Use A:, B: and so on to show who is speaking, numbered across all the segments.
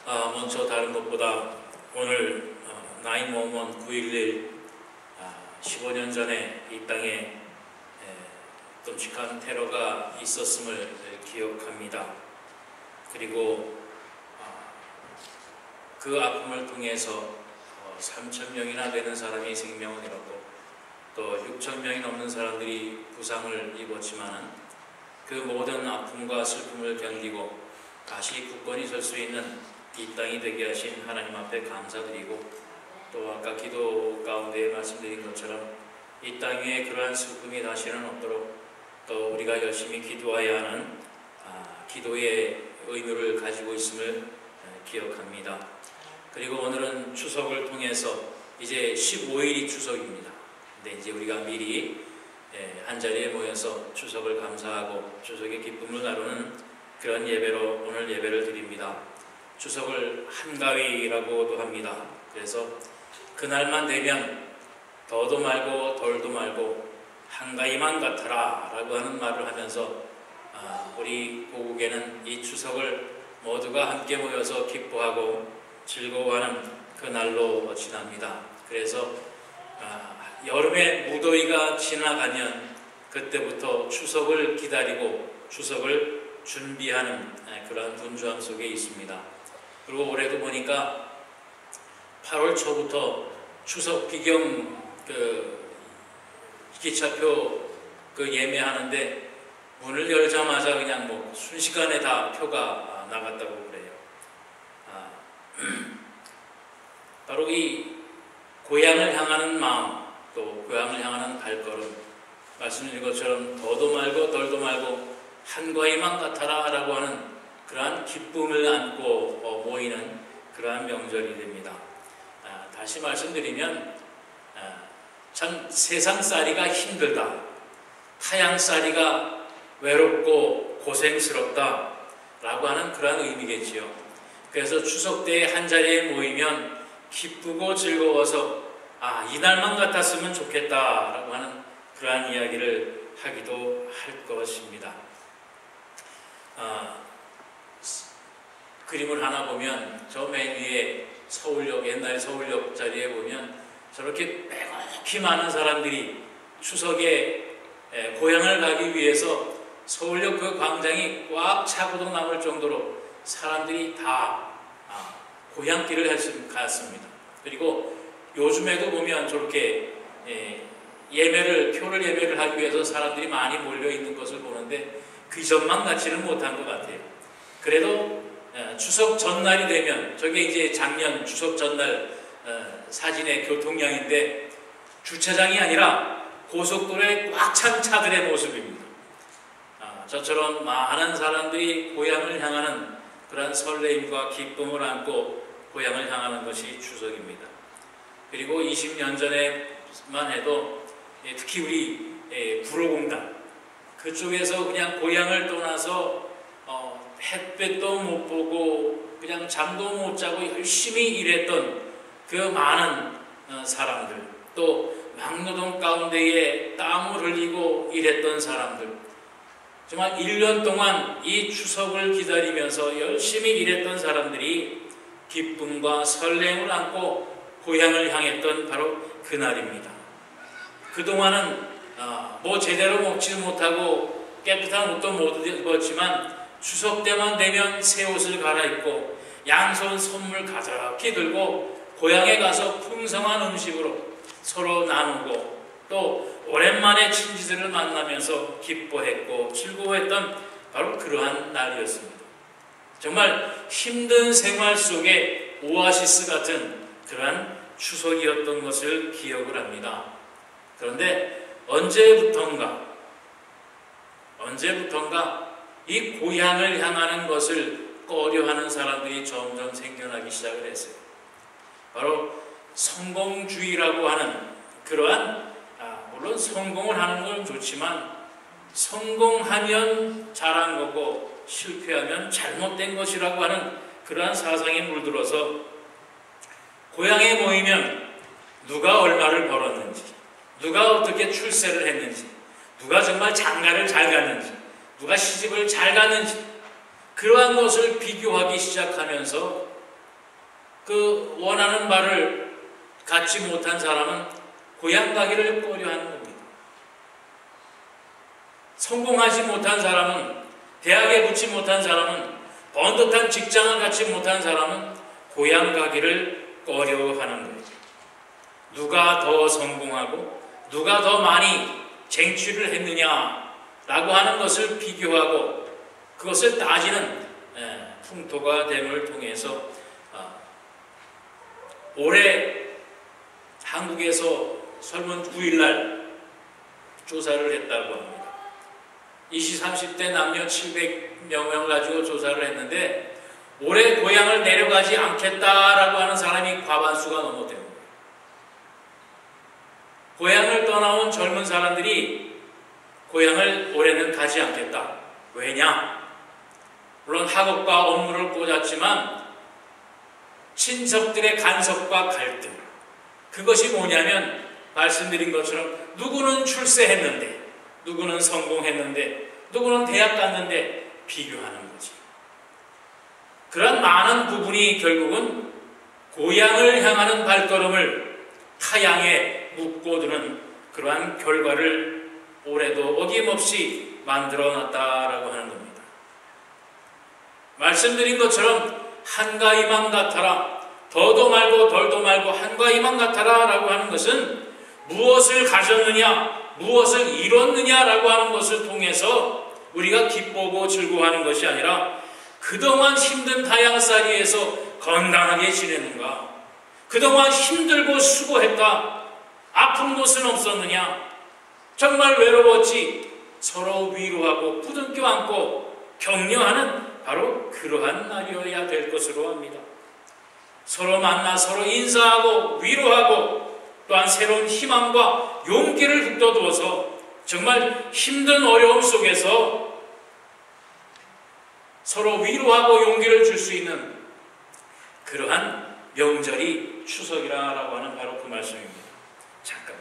A: 먼저 다른 것보다 오늘 911 9.11 15년 전에 이 땅에 끔찍한 테러가 있었음을 기억합니다. 그리고 그 아픔을 통해서 3,000명이나 되는 사람이 생명을 잃었고 또 6,000명이 넘는 사람들이 부상을 입었지만 그 모든 아픔과 슬픔을 견디고 다시 굳건히 설 수 있는 이 땅이 되게 하신 하나님 앞에 감사드리고, 또 아까 기도 가운데 말씀드린 것처럼 이 땅에 그러한 슬픔이 다시는 없도록 또 우리가 열심히 기도해야 하는 기도의 의무를 가지고 있음을 기억합니다. 그리고 오늘은 추석을 통해서 이제 15일이 추석입니다. 근데 이제 우리가 미리 한자리에 모여서 추석을 감사하고 추석의 기쁨을 나누는 그런 예배로 오늘 예배를 드립니다. 추석을 한가위라고도 합니다. 그래서 그날만 되면 더도 말고 덜도 말고 한가위만 같아라 라고 하는 말을 하면서 우리 고국에는 이 추석을 모두가 함께 모여서 기뻐하고 즐거워하는 그날로 지납니다. 그래서 여름의 무더위가 지나가면 그때부터 추석을 기다리고 추석을 준비하는 그런 분주함 속에 있습니다. 그리고 올해도 보니까 8월 초부터 추석 비경 기차표 예매하는데 문을 열자마자 그냥 순식간에 다 표가 나갔다고 그래요. 바로 이 고향을 향하는 마음, 또 고향을 향하는 발걸음, 말씀드린 것처럼 더도 말고 덜도 말고 한가위만 같아라 라고 하는 그러한 기쁨을 안고 모이는 그러한 명절이 됩니다. 다시 말씀드리면 참 세상살이가 힘들다, 타향살이가 외롭고 고생스럽다 라고 하는 그러한 의미겠지요. 그래서 추석 때 한자리에 모이면 기쁘고 즐거워서 이날만 같았으면 좋겠다 라고 하는 그러한 이야기를 하기도 할 것입니다. 그림을 하나 보면 저 맨 위에 서울역, 옛날 서울역 자리에 보면 저렇게 빼곡히 많은 사람들이 추석에 고향을 가기 위해서 서울역 그 광장이 꽉 차고도 남을 정도로 사람들이 다 고향길을 갔습니다. 그리고 요즘에도 보면 저렇게 표를 예매를 하기 위해서 사람들이 많이 몰려 있는 것을 보는데 그 전만 같지는 못한 것 같아요. 그래도 추석 전날이 되면, 저게 이제 작년 추석 전날 사진의 교통량인데 주차장이 아니라 고속도로에 꽉 찬 차들의 모습입니다. 저처럼 많은 사람들이 고향을 향하는 그런 설레임과 기쁨을 안고 고향을 향하는 것이 추석입니다. 그리고 20년 전에만 해도 특히 우리 구로공단 그쪽에서 그냥 고향을 떠나서 햇볕도 못 보고 그냥 잠도 못 자고 열심히 일했던 그 많은 사람들, 또 막노동 가운데에 땀을 흘리고 일했던 사람들, 정말 1년 동안 이 추석을 기다리면서 열심히 일했던 사람들이 기쁨과 설렘을 안고 고향을 향했던 바로 그날입니다. 그동안은 제대로 먹지 못하고 깨끗한 옷도 못 입었지만 추석 때만 되면 새 옷을 갈아입고 양손 선물 가득히 들고 고향에 가서 풍성한 음식으로 서로 나누고 또 오랜만에 친지들을 만나면서 기뻐했고 즐거워했던 바로 그러한 날이었습니다. 정말 힘든 생활 속에 오아시스 같은 그러한 추석이었던 것을 기억을 합니다. 그런데 언제부턴가 이 고향을 향하는 것을 꺼려하는 사람들이 점점 생겨나기 시작을 했어요. 바로 성공주의라고 하는 그러한, 물론 성공을 하는 건 좋지만 성공하면 잘한 거고 실패하면 잘못된 것이라고 하는 그러한 사상에 물들어서 고향에 모이면 누가 얼마를 벌었는지, 누가 어떻게 출세를 했는지, 누가 정말 장가를 잘 갔는지, 누가 시집을 잘 갔는지, 그러한 것을 비교하기 시작하면서 그 원하는 바를 갖지 못한 사람은 고향 가기를 꺼려하는 겁니다. 성공하지 못한 사람은, 대학에 붙지 못한 사람은, 번듯한 직장을 갖지 못한 사람은 고향 가기를 꺼려하는 거예요. 누가 더 성공하고 누가 더 많이 쟁취를 했느냐라고 하는 것을 비교하고 그것을 따지는 풍토가 됨을 통해서 올해 한국에서 설문 9일날 조사를 했다고 합니다. 20, 30대 남녀 700명을 가지고 조사를 했는데 올해 고향을 내려가지 않겠다라고 하는 사람이 과반수가 넘어대요. 고향을 떠나온 젊은 사람들이 고향을 올해는 가지 않겠다. 왜냐? 물론 학업과 업무를 꽂았지만 친척들의 간섭과 갈등, 그것이 뭐냐면 말씀드린 것처럼 누구는 출세했는데, 누구는 성공했는데, 누구는 대학 갔는데 비교하는 거지. 그런 많은 부분이 결국은 고향을 향하는 발걸음을 타향에 묶어두는 그러한 결과를 올해도 어김없이 만들어놨다라고 하는 겁니다. 말씀드린 것처럼 한가 이만 같아라, 더도 말고 덜도 말고 한가 이만 같아라 라고 하는 것은 무엇을 가졌느냐, 무엇을 이뤘느냐라고 하는 것을 통해서 우리가 기쁘고 즐거워하는 것이 아니라 그동안 힘든 타향살이에서 건강하게 지내는가, 그동안 힘들고 수고했다, 아픈 곳은 없었느냐, 정말 외로웠지, 서로 위로하고 부둥켜 안고 격려하는 바로 그러한 날이어야 될 것으로 합니다. 서로 만나 서로 인사하고 위로하고 또한 새로운 희망과 용기를 북돋워서 정말 힘든 어려움 속에서 서로 위로하고 용기를 줄 수 있는 그러한 명절이 추석이라고 하는 바로 그 말씀입니다. 잠깐.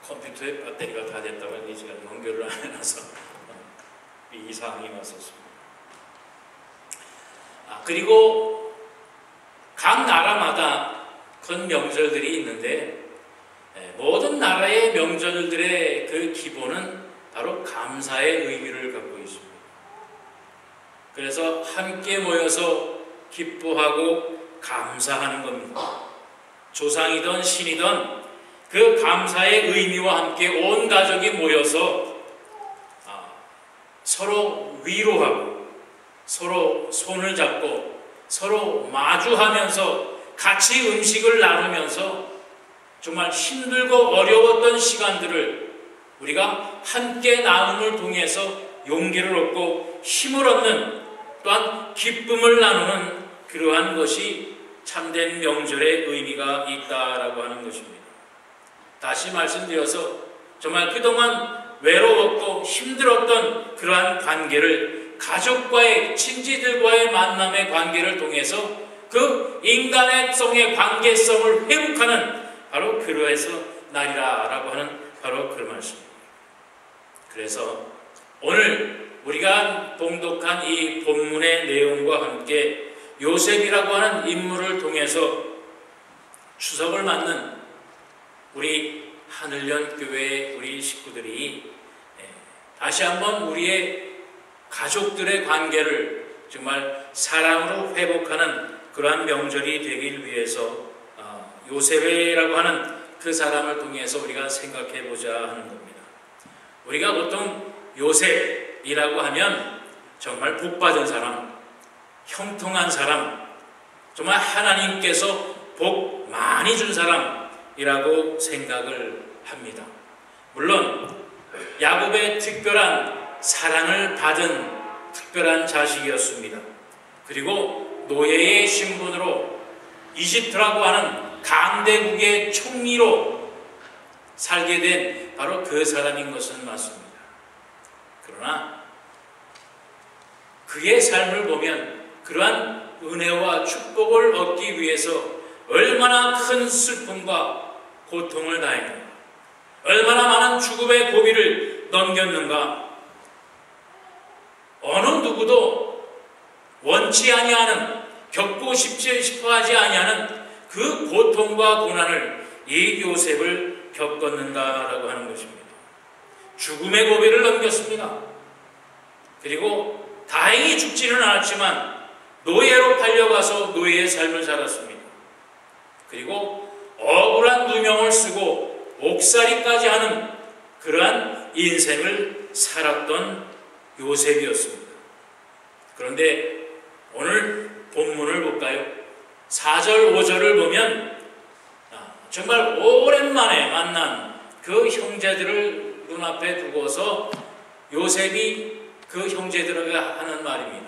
A: 컴퓨터의 배터리가 다 됐다고 했는데 제가 연결을 안 해놔서 이 상황이 왔었습니다. 그리고 각 나라마다 큰 명절들이 있는데 모든 나라의 명절들의 그 기본은 바로 감사의 의미를 갖고 있습니다. 그래서 함께 모여서 기뻐하고 감사하는 겁니다. 조상이든 신이든 그 감사의 의미와 함께 온 가족이 모여서 서로 위로하고 서로 손을 잡고 서로 마주하면서 같이 음식을 나누면서 정말 힘들고 어려웠던 시간들을 우리가 함께 나눔을 통해서 용기를 얻고 힘을 얻는, 또한 기쁨을 나누는 그러한 것이 참된 명절의 의미가 있다라고 하는 것입니다. 다시 말씀드려서 정말 그동안 외로웠고 힘들었던 그러한 관계를 가족과의, 친지들과의 만남의 관계를 통해서 그 인간성의 관계성을 회복하는 바로 그러해서 날이라고 하는 바로 그 말씀입니다. 그래서 오늘 우리가 봉독한 이 본문의 내용과 함께 요셉이라고 하는 인물을 통해서 추석을 맞는 우리 하늘연 교회의 우리 식구들이 다시 한번 우리의 가족들의 관계를 정말 사랑으로 회복하는 그러한 명절이 되길 위해서 요셉이라고 하는 그 사람을 통해서 우리가 생각해 보자 하는 겁니다. 우리가 보통 요셉이라고 하면 정말 복받은 사람, 형통한 사람, 정말 하나님께서 복 많이 준 사람이라고 생각을 합니다. 물론 야곱의 특별한 사랑을 받은 특별한 자식이었습니다. 그리고 노예의 신분으로 이집트라고 하는 강대국의 총리로 살게 된 바로 그 사람인 것은 맞습니다. 그러나 그의 삶을 보면 그러한 은혜와 축복을 얻기 위해서 얼마나 큰 슬픔과 고통을 당했는가, 얼마나 많은 죽음의 고비를 넘겼는가, 어느 누구도 원치 아니하는, 겪고 싶어 하지 아니하는 그 고통과 고난을 이 요셉을 겪었는가라고 하는 것입니다. 죽음의 고비를 넘겼습니다. 그리고 다행히 죽지는 않았지만 노예로 팔려가서 노예의 삶을 살았습니다. 그리고 억울한 누명을 쓰고 옥살이까지 하는 그러한 인생을 살았던 요셉이었습니다. 그런데 오늘 본문을 볼까요? 4절, 5절을 보면 정말 오랜만에 만난 그 형제들을 눈앞에 두고서 요셉이 그 형제들에게 하는 말입니다.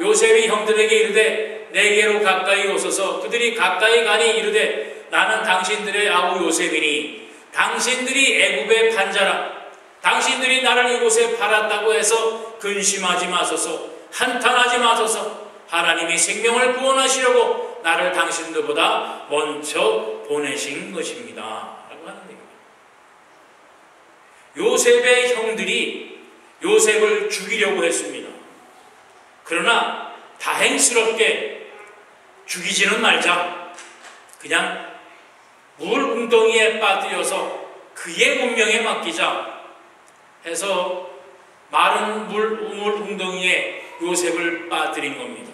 A: 요셉이 형들에게 이르되 내게로 가까이 오소서. 그들이 가까이 가니 이르되 나는 당신들의 아우 요셉이니 당신들이 애굽의 판자라. 당신들이 나를 이곳에 팔았다고 해서 근심하지 마소서. 한탄하지 마소서. 하나님이 생명을 구원하시려고 나를 당신들보다 먼저 보내신 것입니다. 라고 하는 얘기입니다. 요셉의 형들이 요셉을 죽이려고 했습니다. 그러나 다행스럽게 죽이지는 말자. 그냥 물 웅덩이에 빠뜨려서 그의 운명에 맡기자 해서 마른 물 웅덩이에 요셉을 빠뜨린 겁니다.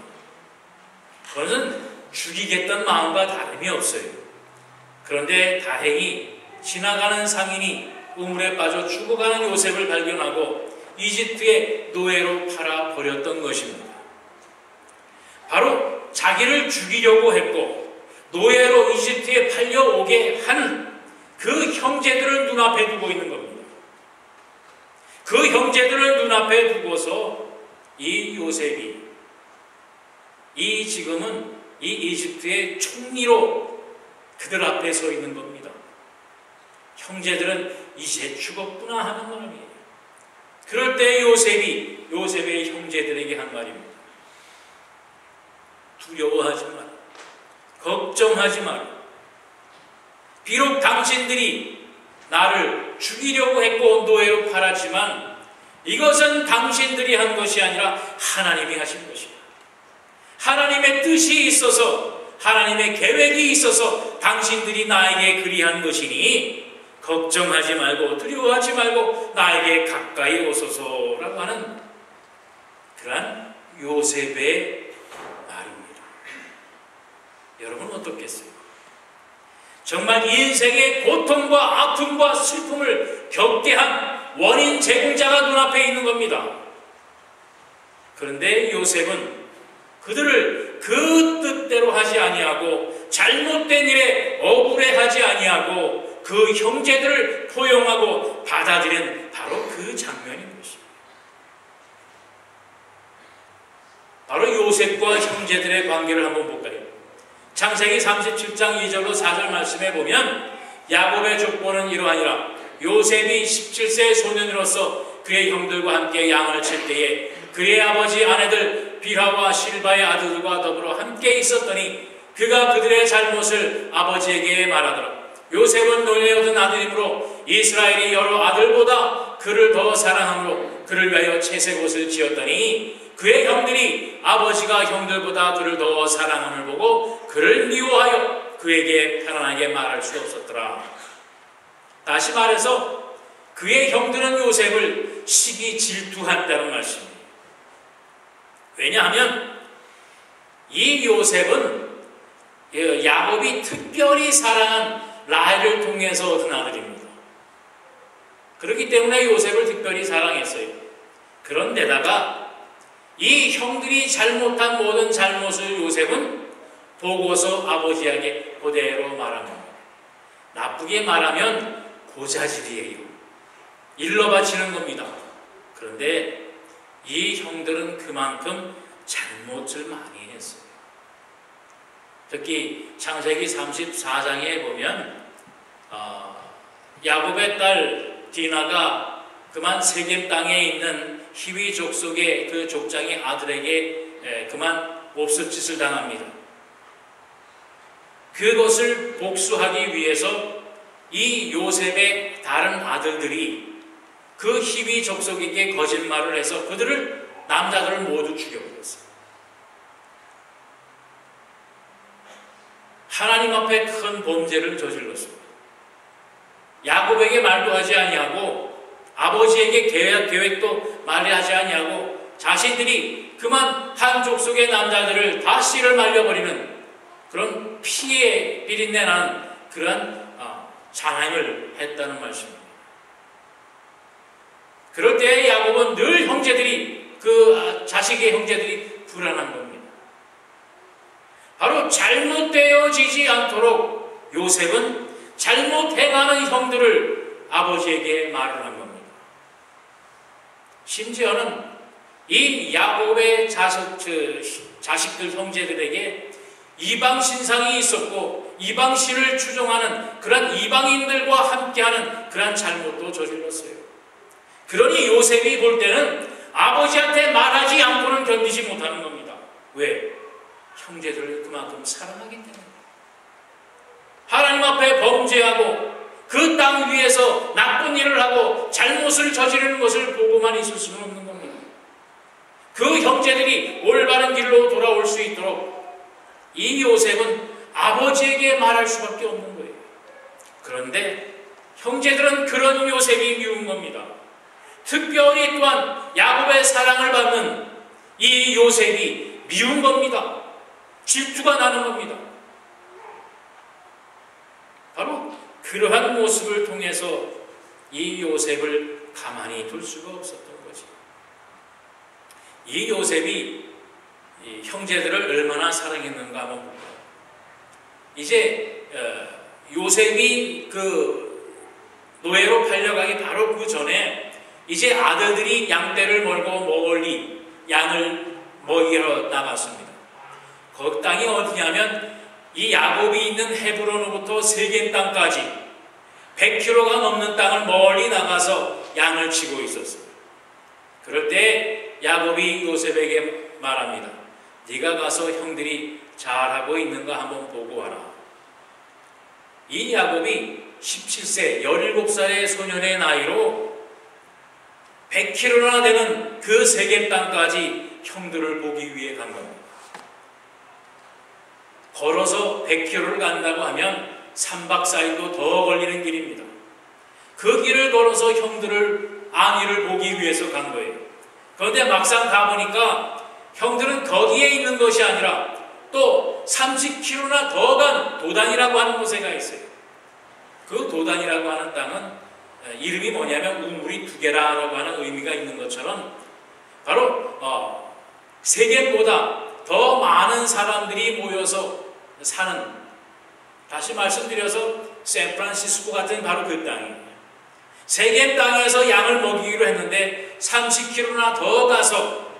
A: 그것은 죽이겠다는 마음과 다름이 없어요. 그런데 다행히 지나가는 상인이 우물에 빠져 죽어가는 요셉을 발견하고 이집트의 노예로 팔아버렸던 것입니다. 바로 자기를 죽이려고 했고 노예로 이집트에 팔려오게 한 그 형제들을 눈앞에 두고 있는 겁니다. 그 형제들을 눈앞에 두고서 이 요셉이 지금은 이 이집트의 총리로 그들 앞에 서 있는 겁니다. 형제들은 이제 죽었구나 하는 말이에요. 그럴 때 요셉의 형제들에게 한 말입니다. 두려워하지 마라. 걱정하지 마라. 비록 당신들이 나를 죽이려고 했고 노예로 팔았지만 이것은 당신들이 한 것이 아니라 하나님이 하신 것이야. 하나님의 뜻이 있어서 하나님의 계획이 있어서 당신들이 나에게 그리한 것이니 걱정하지 말고 두려워하지 말고 나에게 가까이 오소서라고 하는 그러한 요셉의 말입니다. 여러분 어떻겠어요? 정말 인생의 고통과 아픔과 슬픔을 겪게 한 원인 제공자가 눈앞에 있는 겁니다. 그런데 요셉은 그들을 그 뜻대로 하지 아니하고 잘못된 일에 억울해하지 아니하고 그 형제들을 포용하고 받아들인 바로 그 장면인 것입니다. 바로 요셉과 형제들의 관계를 한번 볼까요? 창세기 37장 2절로 4절 말씀에 보면 야곱의 족보는 이러하니라. 요셉이 17세 소년으로서 그의 형들과 함께 양을 칠 때에 그의 아버지 아내들 빌하와 실바의 아들들과 더불어 함께 있었더니 그가 그들의 잘못을 아버지에게 말하더라. 요셉은 노예 얻은 아들이므로 이스라엘이 여러 아들보다 그를 더 사랑하므로 그를 위하여 채색 옷을 지었더니 그의 형들이 아버지가 형들보다 그를 더 사랑함을 보고 그를 미워하여 그에게 편안하게 말할 수 없었더라. 다시 말해서 그의 형들은 요셉을 시기 질투한다는 말씀입니다. 왜냐하면 이 요셉은 야곱이 특별히 사랑한 라헬을 통해서 얻은 아들입니다. 그렇기 때문에 요셉을 특별히 사랑했어요. 그런데다가 이 형들이 잘못한 모든 잘못을 요셉은 보고서 아버지에게 그대로 말합니다. 나쁘게 말하면 고자질이에요. 일러 바치는 겁니다. 그런데 이 형들은 그만큼 잘못을 많이 했어요. 특히 창세기 34장에 보면 야곱의 딸 디나가 그만 세겜 땅에 있는 히위 족속의 그 족장의 아들에게 그만 몹쓸짓을 당합니다. 그것을 복수하기 위해서 이 요셉의 다른 아들들이 그 히위 족속에게 거짓말을 해서 그들을 남자들을 모두 죽여버렸어요. 하나님 앞에 큰 범죄를 저질렀습니다. 야곱에게 말도 하지 아니하고 아버지에게 계획도 말하지 아니하고 자신들이 그만 한 족속의 남자들을 다 씨를 말려버리는 그런 피에 비린내 난 그러한 장행을 했다는 말씀입니다. 그럴 때 야곱은 늘 형제들이 자식의 형제들이 불안한 겁니다. 바로 잘못되어지지 않도록 요셉은 잘못 행하는 형들을 아버지에게 말을 한 겁니다. 심지어는 이 야곱의 자식들 형제들에게 이방 신상이 있었고 이방 신을 추종하는 그런 이방인들과 함께하는 그런 잘못도 저질렀어요. 그러니 요셉이 볼 때는 아버지한테 말하지 않고는 견디지 못하는 겁니다. 왜? 형제들을 그만큼 사랑하기 때문에. 하나님 앞에 범죄하고 그 땅 위에서 나쁜 일을 하고 잘못을 저지르는 것을 보고만 있을 수는 없는 겁니다. 그 형제들이 올바른 길로 돌아올 수 있도록 이 요셉은 아버지에게 말할 수밖에 없는 거예요. 그런데 형제들은 그런 요셉이 미운 겁니다. 특별히 또한 야곱의 사랑을 받는 이 요셉이 미운 겁니다. 질투가 나는 겁니다. 바로 그러한 모습을 통해서 이 요셉을 가만히 둘 수가 없었던 거죠. 이 요셉이 이 형제들을 얼마나 사랑했는가 한번 볼까요? 이제 요셉이 그 노예로 팔려가기 바로 그 전에 이제 아들들이 양떼를 몰고 멀리 양을 먹이러 나갔습니다. 그 땅이 어디냐면 이 야곱이 있는 헤브론으로부터 세겜 땅까지 100km가 넘는 땅을 멀리 나가서 양을 치고 있었어요. 그럴 때 야곱이 요셉에게 말합니다. 네가 가서 형들이 잘하고 있는가 한번 보고 와라. 이 야곱이 17세, 17살의 소년의 나이로 100km나 되는 그 세겜 땅까지 형들을 보기 위해 간 겁니다. 걸어서 100km를 간다고 하면 3박 4일도 더 걸리는 길입니다. 그 길을 걸어서 형들을 아니를 보기 위해서 간 거예요. 그런데 막상 가보니까 형들은 거기에 있는 것이 아니라 또 30km나 더 간 도단이라고 하는 곳에 가 있어요. 그 도단이라고 하는 땅은 이름이 뭐냐면 우물이 두 개라고 하는 의미가 있는 것처럼 바로 세겜보다 더 많은 사람들이 모여서 사는, 다시 말씀드려서 샌프란시스코 같은 바로 그 땅이에요. 세겜 땅에서 양을 먹이기로 했는데 30km나 더 가서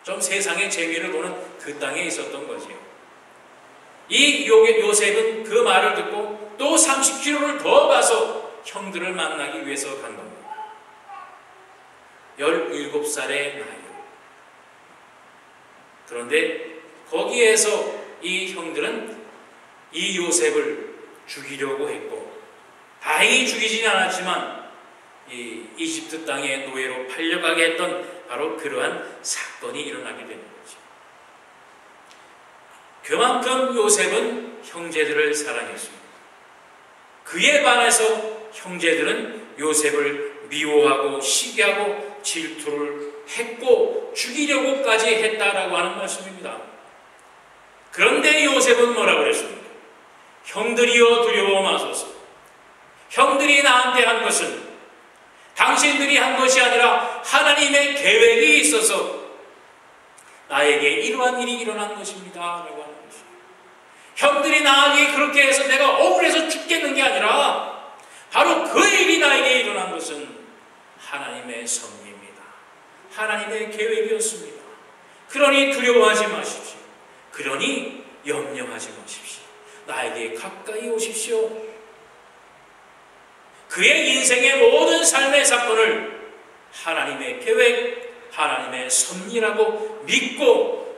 A: 좀 세상의 재미를 보는 그 땅에 있었던 거죠. 이 요셉은 그 말을 듣고 또 30km를 더 가서 형들을 만나기 위해서 간 겁니다. 17살의 나이로. 그런데 거기에서 이 형들은 이 요셉을 죽이려고 했고, 다행히 죽이지는 않았지만 이 이집트 땅의 노예로 팔려가게 했던 바로 그러한 사건이 일어나게 되는 거죠. 그만큼 요셉은 형제들을 사랑했습니다. 그에 반해서 형제들은 요셉을 미워하고 시기하고 질투를 했고 죽이려고까지 했다라고 하는 말씀입니다. 그런데 요셉은 뭐라고 그랬습니까? 형들이여 두려워 마소서. 형들이 나한테 한 것은 당신들이 한 것이 아니라 하나님의 계획이 있어서 나에게 이러한 일이 일어난 것입니다 라고 하는 것이죠. 형들이 나에게 그렇게 해서 내가 억울해서 죽겠는 게 아니라 바로 그 일이 나에게 일어난 것은 하나님의 섭리입니다. 하나님의 계획이었습니다. 그러니 두려워하지 마십시오. 그러니 염려하지 마십시오. 나에게 가까이 오십시오. 그의 인생의 모든 삶의 사건을 하나님의 계획, 하나님의 섭리라고 믿고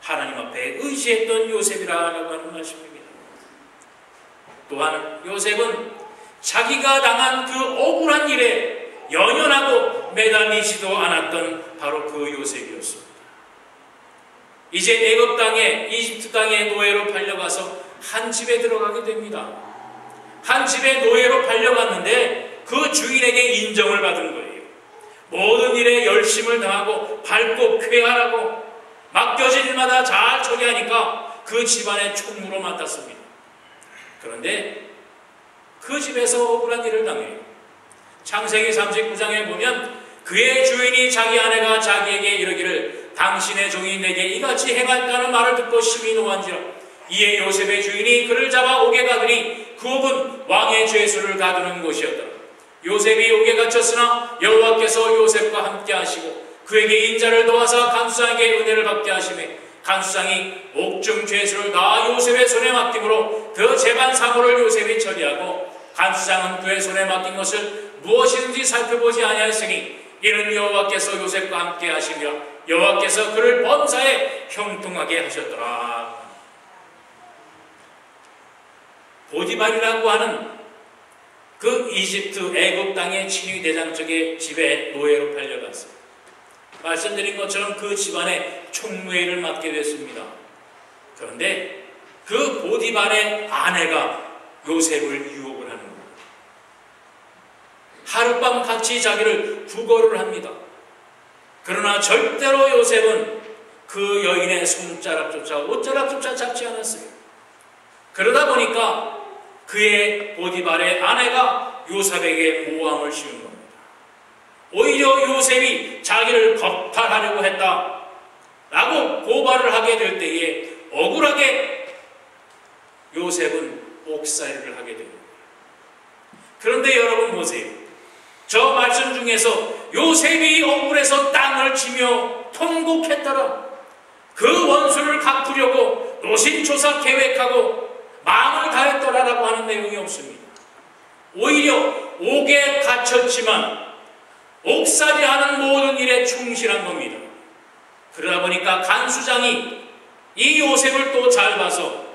A: 하나님 앞에 의지했던 요셉이라고 하는 말씀입니다. 또한 요셉은 자기가 당한 그 억울한 일에 연연하고 매달리지도 않았던 바로 그 요셉이었습니다. 이제 애굽 땅에, 이집트 땅에 노예로 팔려가서 한 집에 들어가게 됩니다. 한 집에 노예로 팔려갔는데 그 주인에게 인정을 받은 거예요. 모든 일에 열심을 다하고 밝고 쾌활하고 맡겨진 일마다 잘 처리하니까 그 집안의 총무로 맡았습니다. 그런데 그 집에서 억울한 일을 당해요. 창세기 39장에 보면 그의 주인이 자기 아내가 자기에게 이르기를 당신의 종이 내게 이같이 행하였다는 말을 듣고 심히 노한지라. 이에 요셉의 주인이 그를 잡아 옥에 가더니 그 옥은 왕의 죄수를 가두는 곳이었더라. 요셉이 옥에 갇혔으나 여호와께서 요셉과 함께 하시고 그에게 인자를 도와서 간수장에게 은혜를 받게 하시매 간수장이 옥중 죄수를 다 요셉의 손에 맡김으로 그 재반 사무를 요셉이 처리하고 간수장은 그의 손에 맡긴 것을 무엇이든지 살펴보지 아니하였으니 이는 여호와께서 요셉과 함께 하시며 여호와께서 그를 범사에 형통하게 하셨더라. 보디발이라고 하는 그 이집트 애굽 땅의 친위 대장 쪽의 집에 노예로 팔려갔어요. 말씀드린 것처럼 그 집안의 총무의 일을 맡게 됐습니다. 그런데 그 보디발의 아내가 요셉을 유혹을 하는 겁니다. 하룻밤 같이 자기를 구걸을 합니다. 그러나 절대로 요셉은 그 여인의 손자락조차 옷자락조차 잡지 않았어요. 그러다 보니까 그의 보디발의 아내가 요셉에게 모함을 씌운 겁니다. 오히려 요셉이 자기를 겁탈하려고 했다라고 고발을 하게 될 때에 억울하게 요셉은 옥살이를 하게 됩니다. 그런데 여러분 보세요. 저 말씀 중에서 요셉이 억울해서 땅을 치며 통곡했더라. 그 원수를 갚으려고 노심초사 계획하고 마음을 다했더라라고 하는 내용이 없습니다. 오히려 옥에 갇혔지만 옥살이하는 모든 일에 충실한 겁니다. 그러다 보니까 간수장이 이 요셉을 또 잘 봐서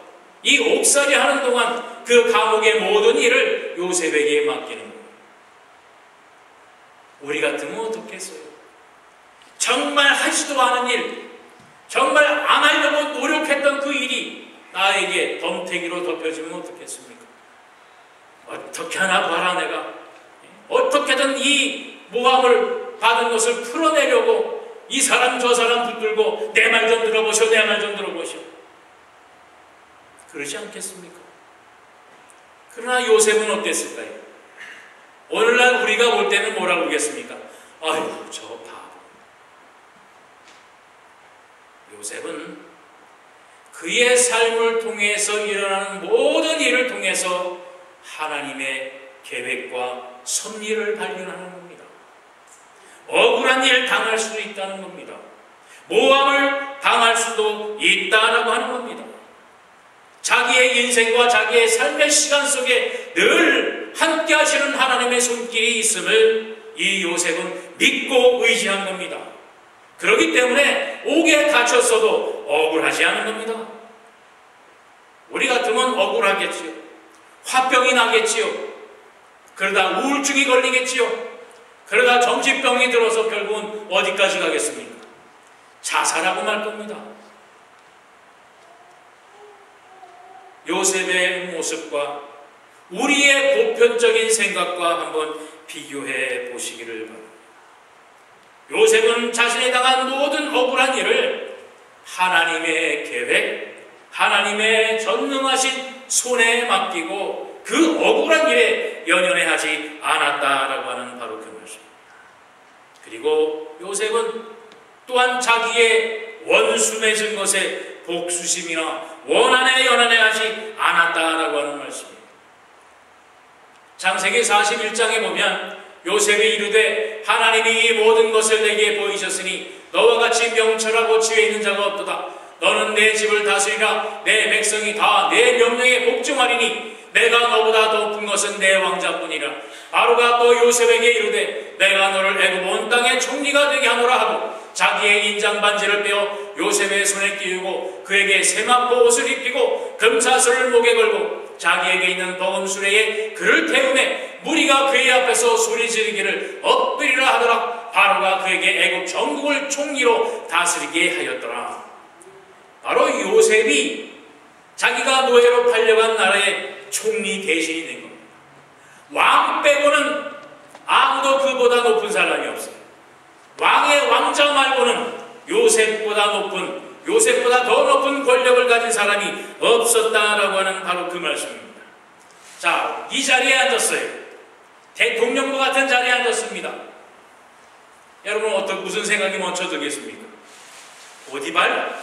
A: 이 옥살이하는 동안 그 감옥의 모든 일을 요셉에게 맡기는 거예요. 우리 같으면 어떻겠어요? 정말 하지도 않은 일, 정말 안 하려고 노력했던 그 일이 나에게 덤태기로 덮여지면 어떻겠습니까? 어떻게 하나 봐라 내가. 어떻게든 이 모함을 받은 것을 풀어내려고 이 사람 저 사람 붙들고 내 말 좀 들어보셔, 내 말 좀 들어보셔. 그러지 않겠습니까? 그러나 요셉은 어땠을까요? 오늘날 우리가 볼 때는 뭐라고 그러겠습니까? 아유, 저 바보. 요셉은 그의 삶을 통해서 일어나는 모든 일을 통해서 하나님의 계획과 섭리를 발견하는 겁니다. 억울한 일 당할 수도 있다는 겁니다. 모함을 당할 수도 있다라고 하는 겁니다. 자기의 인생과 자기의 삶의 시간 속에 늘 함께 하시는 하나님의 손길이 있음을 이 요셉은 믿고 의지한 겁니다. 그렇기 때문에 옥에 갇혔어도 억울하지 않은 겁니다. 우리 같으면 억울하겠지요. 화병이 나겠지요. 그러다 우울증이 걸리겠지요. 그러다 정신병이 들어서 결국은 어디까지 가겠습니까? 자살하고 말 겁니다. 요셉의 모습과 우리의 보편적인 생각과 한번 비교해 보시기를 바랍니다. 요셉은 자신이 당한 모든 억울한 일을 하나님의 계획, 하나님의 전능하신 손에 맡기고 그 억울한 일에 연연해하지 않았다라고 하는 바로 그 말씀입니다. 그리고 요셉은 또한 자기의 원수 맺은 것에 복수심이나 원한에 연연해하지 않았다라고 하는 말씀입니다. 창세기 41장에 보면 요셉이 이르되 하나님이 이 모든 것을 내게 보이셨으니 너와 같이 명철하고 지혜 있는 자가 없도다. 너는 내 집을 다스리라. 내 백성이 다 내 명령에 복종하리니 내가 너보다 더 큰 것은 내 왕자뿐이라. 바로가 또 요셉에게 이르되 내가 너를 애굽 온 땅의 총리가 되게 하노라 하고 자기의 인장 반지를 빼어 요셉의 손에 끼우고 그에게 세마포 옷을 입히고 금사슬을 목에 걸고 자기에게 있는 버금 수레에 그를 태우매 무리가 그의 앞에서 소리 지르기를 엎드리라 하더라. 파로가 그에게 애굽 전국을 총리로 다스리게 하였더라. 바로 요셉이 자기가 노예로 팔려간 나라의 총리 대신이 된 겁니다. 왕 빼고는 아무도 그보다 높은 사람이 없어요. 왕의 왕자 말고는 요셉보다 더 높은 권력을 가진 사람이 없었다라고 하는 바로 그 말씀입니다. 자, 이 자리에 앉았어요. 대통령과 같은 자리에 앉았습니다. 여러분 무슨 생각이 먼저 들겠습니까? 보디발,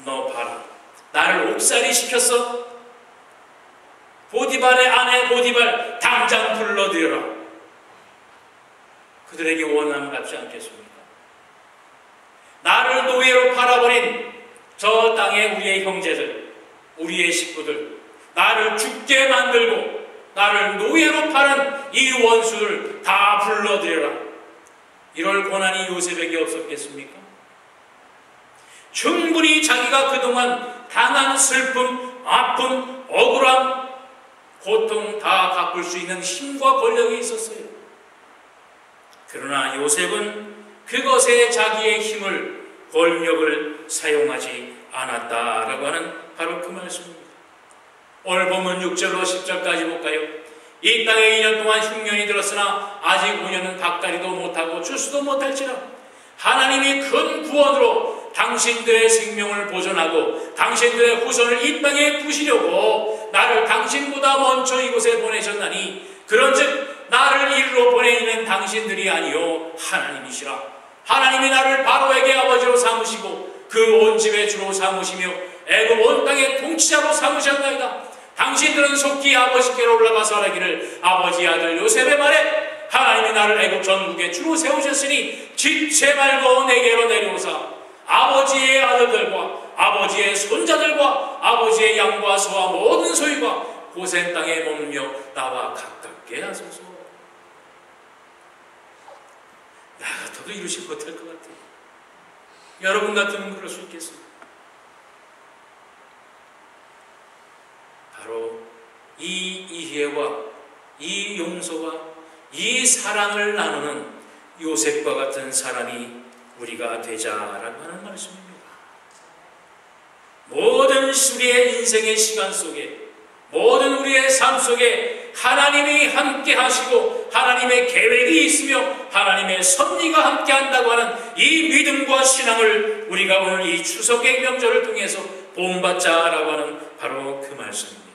A: 너 봐라. 나를 옥살이 시켰어? 보디발의 아내 보디발 당장 불러들여라. 그들에게 원함을 갖지 않겠습니까? 나를 노예로 팔아버린 저 땅의 우리의 형제들, 우리의 식구들, 나를 죽게 만들고 나를 노예로 파는 이 원수를 다 불러들여라. 이럴 권한이 요셉에게 없었겠습니까? 충분히 자기가 그동안 당한 슬픔, 아픔, 억울함, 고통 다 갚을 수 있는 힘과 권력이 있었어요. 그러나 요셉은 그것에 자기의 힘을, 권력을 사용하지 않았다라고 하는 바로 그 말씀입니다. 오늘 본문 6절로 10절까지 볼까요? 이 땅에 2년 동안 흉년이 들었으나 아직 5년은 닭다리도 못하고 추수도 못할지라 하나님이 큰 구원으로 당신들의 생명을 보존하고 당신들의 후손을 이 땅에 두시려고 나를 당신보다 먼저 이곳에 보내셨나니 그런즉 나를 이리로 보내는 당신들이 아니요 하나님이시라. 하나님이 나를 바로에게 아버지로 삼으시고 그 온 집의 주로 삼으시며 애굽 온 땅의 통치자로 삼으셨나이다. 당신들은 속히 아버지께로 올라가서 하기를 아버지 아들 요셉의 말에 하나님이 나를 애굽 전국에 주로 세우셨으니 지체 말고 내게로 내려오사 아버지의 아들들과 아버지의 손자들과 아버지의 양과 소와 모든 소유가 고센 땅에 머물며 나와 가깝게 하소서. 나 같아도 이루지 못할 것 같아요. 여러분 같으면 그럴 수 있겠습니다. 바로 이 이해와 이 용서와 이 사랑을 나누는 요셉과 같은 사람이 우리가 되자라고 하는 말씀입니다. 모든 우리의 인생의 시간 속에 모든 우리의 삶 속에 하나님이 함께 하시고 하나님의 계획이 있으며 하나님의 섭리가 함께 한다고 하는 이 믿음과 신앙을 우리가 오늘 이 추석의 명절을 통해서 본받자라고 하는 바로 그 말씀입니다.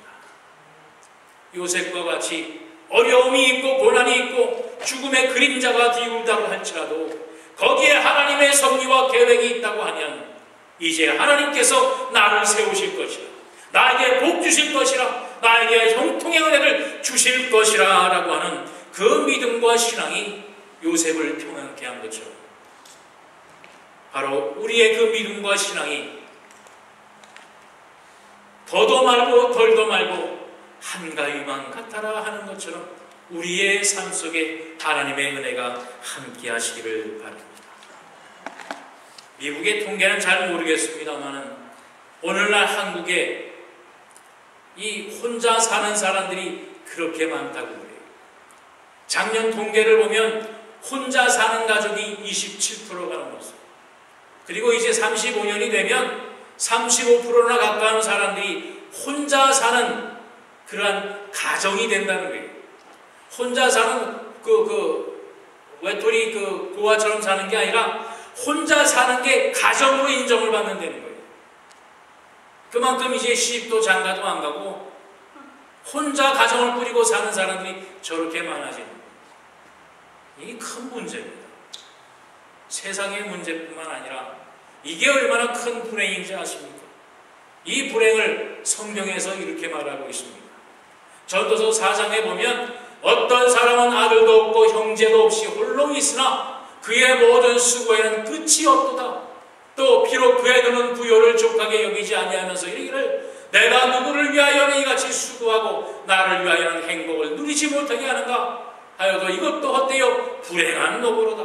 A: 요셉과 같이 어려움이 있고 고난이 있고 죽음의 그림자가 뒤울다고 할지라도 거기에 하나님의 섭리와 계획이 있다고 하면 이제 하나님께서 나를 세우실 것이라, 나에게 복 주실 것이라, 나에게 형통의 은혜를 주실 것이라 라고 하는 그 믿음과 신앙이 요셉을 평안케 한 것처럼 바로 우리의 그 믿음과 신앙이 더도 말고 덜도 말고 한가위만 같아라 하는 것처럼 우리의 삶 속에 하나님의 은혜가 함께 하시기를 바랍니다. 미국의 통계는 잘 모르겠습니다만 오늘날 한국에 이 혼자 사는 사람들이 그렇게 많다고 그래요. 작년 통계를 보면 혼자 사는 가족이 27%가 넘었어요. 그리고 이제 35년이 되면 35%나 가까운 사람들이 혼자 사는 그러한 가정이 된다는 거예요. 혼자 사는 외톨이 고아처럼 사는 게 아니라 혼자 사는 게 가정으로 인정을 받는다는 거예요. 그만큼 이제 시집도 장가도 안 가고 혼자 가정을 꾸리고 사는 사람들이 저렇게 많아지는 거예요. 이게 큰 문제입니다. 세상의 문제뿐만 아니라 이게 얼마나 큰 불행인지 아십니까? 이 불행을 성경에서 이렇게 말하고 있습니다. 전도서 4장에 보면 어떤 사람은 아들도 없고 형제도 없이 홀로 있으나 그의 모든 수고에는 끝이 없도다. 또 비록 그의 눈은 부요를 족하게 여기지 아니하면서 이르기를 내가 누구를 위하여는 이같이 수고하고 나를 위하여는 행복을 누리지 못하게 하는가 하여도 이것도 헛되어 불행한 노고로다.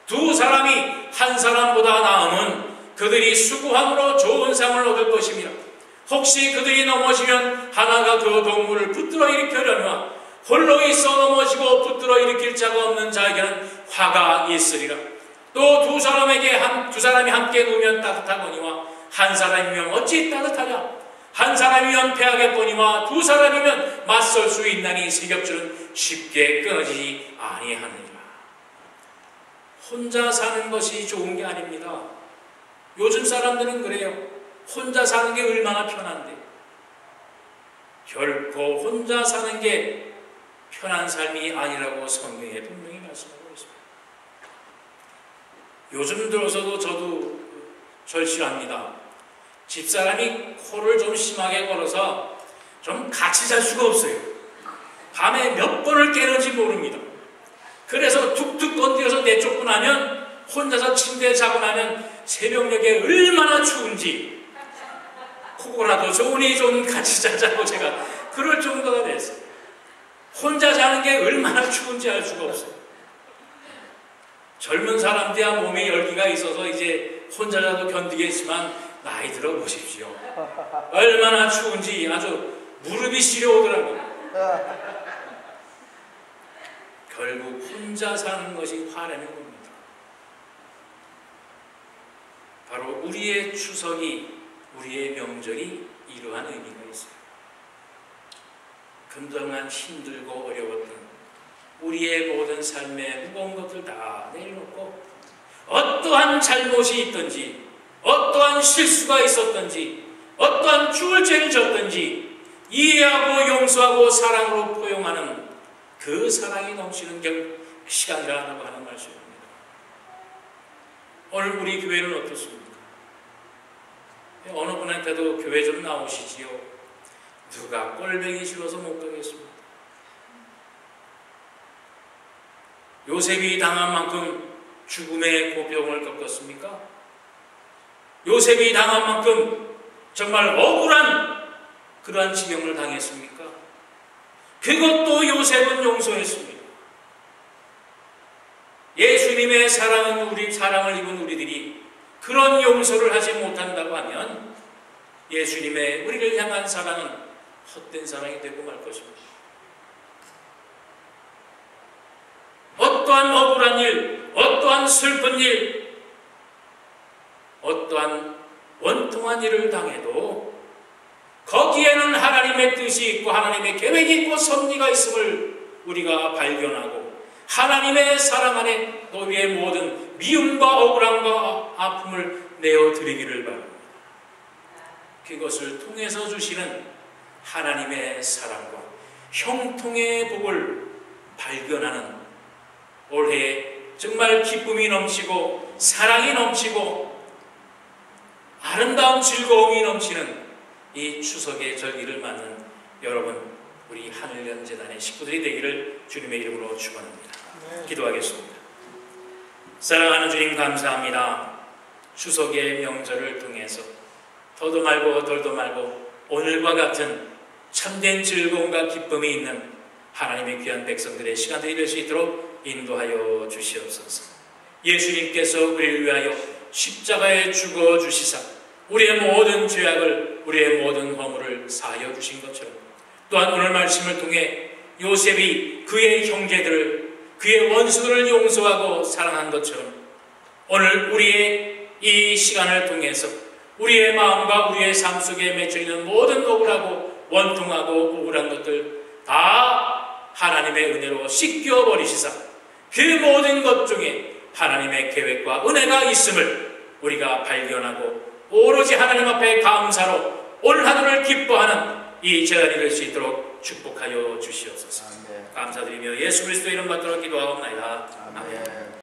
A: 두 사람이 한 사람보다 나음은 그들이 수고함으로 좋은 상을 얻을 것입니다. 혹시 그들이 넘어지면 하나가 그 동물을 붙들어 일으키려니와 홀로 있어 넘어지고 붙들어 일으킬 자가 없는 자에게는 화가 있으리라. 또 두 사람이 함께 누우면 따뜻하거니와 한 사람이면 어찌 따뜻하냐? 한 사람이면 패하겠거니와 두 사람이면 맞설 수 있나니 세겹줄은 쉽게 끊어지지 아니하느니라. 혼자 사는 것이 좋은 게 아닙니다. 요즘 사람들은 그래요. 혼자 사는 게 얼마나 편한데. 결코 혼자 사는 게 편한 삶이 아니라고 성경에 분명히 말씀하고 있습니다. 요즘 들어서도 저도 절실합니다. 집사람이 코를 좀 심하게 걸어서 좀 같이 잘 수가 없어요. 밤에 몇 번을 깨는지 모릅니다. 그래서 툭툭 건드려서 내쫓고 나면 혼자서 침대에 자고 나면 새벽녘에 얼마나 추운지 코고라도 좋으니 좀 같이 자자고 제가 그럴 정도가 됐어요. 혼자 자는 게 얼마나 추운지 알 수가 없어요. 젊은 사람들야 몸에 열기가 있어서 이제 혼자 자도 견디겠지만 나이 들어 보십시오. 얼마나 추운지 아주 무릎이 시려오더라고요. 결국 혼자 사는 것이 화라는 겁니다. 바로 우리의 추석이, 우리의 명절이 이러한 의미가 있어요. 그동안 힘들고 어려웠던 우리의 모든 삶의 무거운 것들 다 내려놓고 어떠한 잘못이 있든지 어떠한 실수가 있었든지 어떠한 죽을 죄를 졌든지 이해하고 용서하고 사랑으로 포용하는 그 사랑이 넘치는 시간이라고 하는 말씀입니다. 오늘 우리 교회는 어떻습니까? 어느 분한테도 교회 좀 나오시지요. 누가 꼴보기 싫어서 못 가겠습니다. 요셉이 당한 만큼 죽음의 고병을 겪었습니까? 요셉이 당한 만큼 정말 억울한 그러한 지경을 당했습니까? 그것도 요셉은 용서했습니다. 예수님의 사랑을 입은 우리들이 그런 용서를 하지 못한다고 하면 예수님의 우리를 향한 사랑은 헛된 사랑이 되고 말 것입니다. 어떠한 억울한 일, 어떠한 슬픈 일, 어떠한 원통한 일을 당해도 거기에는 하나님의 뜻이 있고 하나님의 계획이 있고 섭리가 있음을 우리가 발견하고 하나님의 사랑 안에 우리의 모든 미움과 억울함과 아픔을 내어드리기를 바랍니다. 그것을 통해서 주시는 하나님의 사랑과 형통의 복을 발견하는 올해 정말 기쁨이 넘치고 사랑이 넘치고 아름다운 즐거움이 넘치는 이 추석의 절기를 맞는 여러분, 우리 하늘연재단의 식구들이 되기를 주님의 이름으로 축원합니다. 기도하겠습니다. 사랑하는 주님, 감사합니다. 추석의 명절을 통해서 더도 말고 덜도 말고 오늘과 같은 참된 즐거움과 기쁨이 있는 하나님의 귀한 백성들의 시간들이 될 수 있도록 인도하여 주시옵소서. 예수님께서 우리를 위하여 십자가에 죽어 주시사 우리의 모든 죄악을, 우리의 모든 허물을 사하여 주신 것처럼 또한 오늘 말씀을 통해 요셉이 그의 형제들을, 그의 원수들을 용서하고 사랑한 것처럼 오늘 우리의 이 시간을 통해서 우리의 마음과 우리의 삶 속에 맺혀있는 모든 억울하고 원통하고 억울한 것들 다 하나님의 은혜로 씻겨버리시사 그 모든 것 중에 하나님의 계획과 은혜가 있음을 우리가 발견하고 오로지 하나님 앞에 감사로 올 하루를 기뻐하는 이 재단이 될 수 있도록 축복하여 주시옵소서. 감사드리며 예수 그리스도 이름 받들어 기도하옵나이다. 아멘.